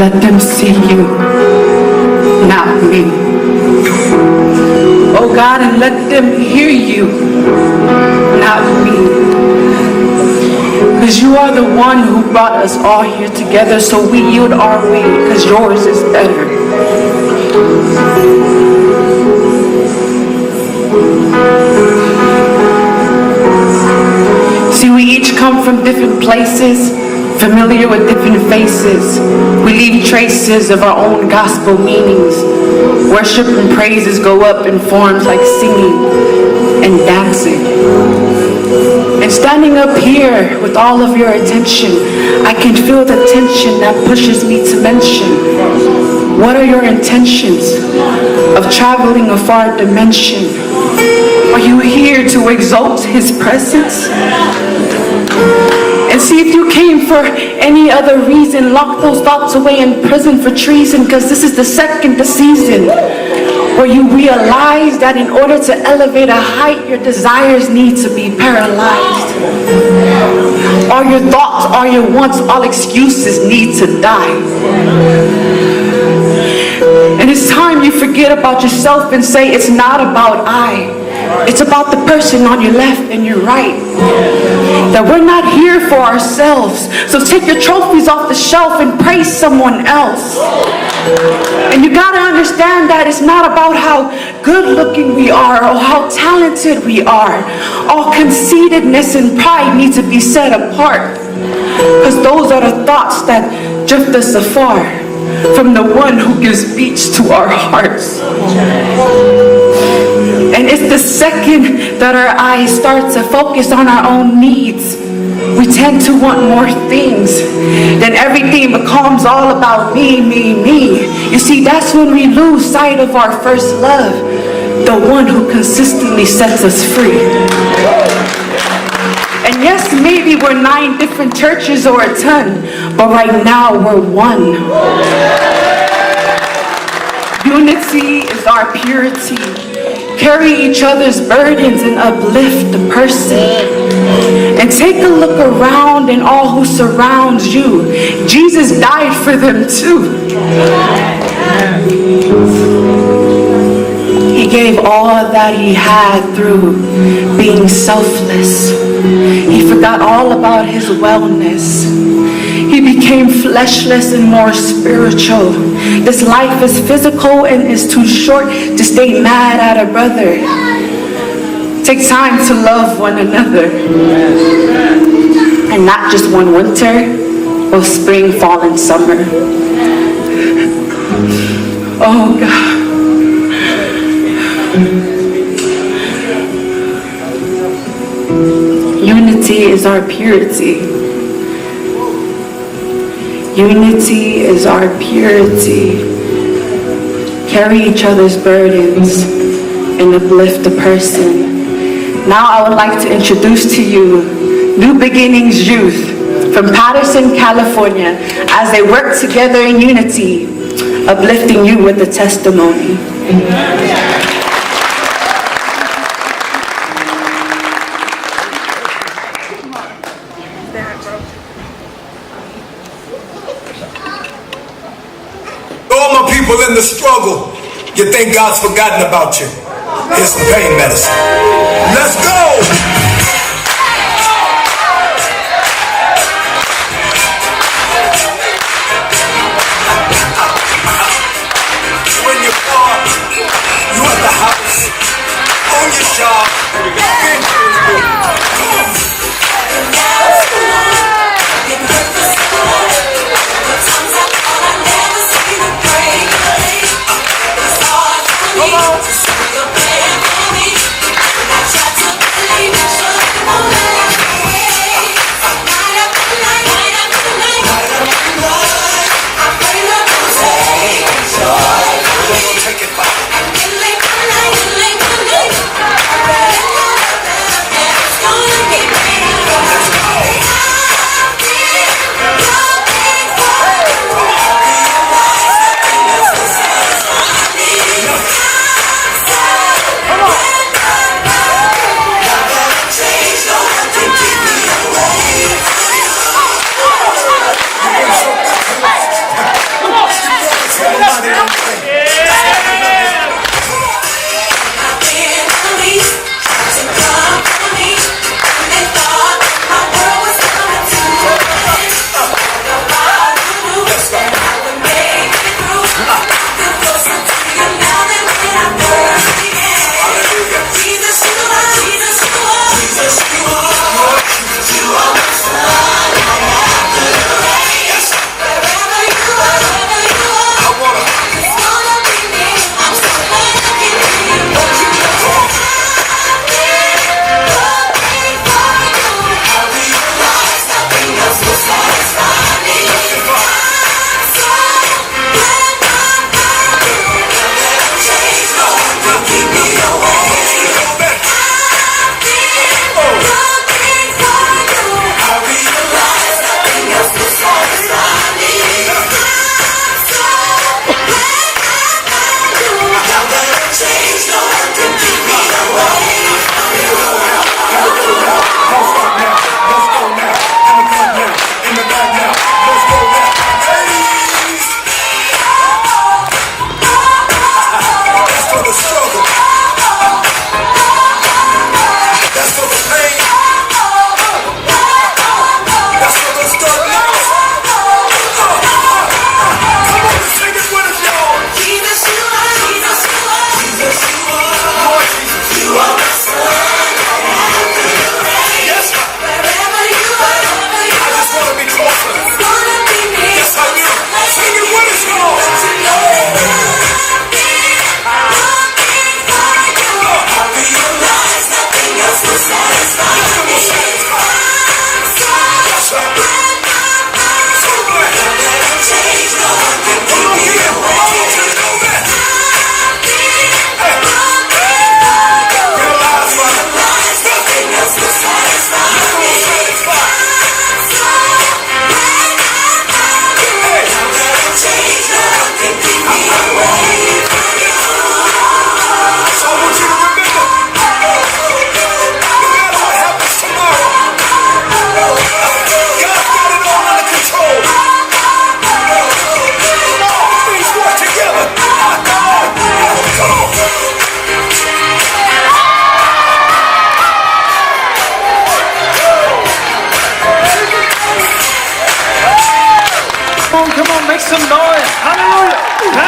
let them see you, not me. Oh God, and let them hear you, not me. Because you are the one who brought us all here together, so we yield our way, because yours is better. See, we each come from different places, familiar with different faces. We leave traces of our own gospel meanings. Worship and praises go up in forms like singing and dancing. And standing up here with all of your attention, I can feel the tension that pushes me to mention. What are your intentions of traveling a far dimension? Are you here to exalt His presence? And see, if you came for any other reason, lock those thoughts away in prison for treason, because this is the second season where you realize that in order to elevate a height, your desires need to be paralyzed. All your thoughts, all your wants, all excuses need to die. And it's time you forget about yourself and say, it's not about I. It's about the person on your left and your right. That we're not here for ourselves. So take your trophies off the shelf and praise someone else. And you gotta understand that it's not about how good looking we are or how talented we are. All conceitedness and pride need to be set apart. Because those are the thoughts that drift us afar from the one who gives speech to our hearts. And it's the second that our eyes start to focus on our own needs, we tend to want more things. Then everything becomes all about me, me, me. You see, that's when we lose sight of our first love, the one who consistently sets us free. And yes, maybe we're 9 different churches or a ton, but right now we're one. Unity is our purity. Carry each other's burdens and uplift the person. And take a look around and all who surrounds you. Jesus died for them too. He gave all that he had through being selfless. He forgot all about his wellness. He became fleshless and more spiritual. This life is physical and is too short to stay mad at a brother. Take time to love one another. And not just one winter, or spring, fall, and summer. Oh God. Unity is our purity. Unity is our purity. Carry each other's burdens and uplift the person. Now I would like to introduce to you New Beginnings Youth from Patterson, California, as they work together in unity, uplifting you with the testimony. All my people in the struggle, you think God's forgotten about you. Here's some pain medicine. Let's go! Come on. Come on, make some noise. Hallelujah.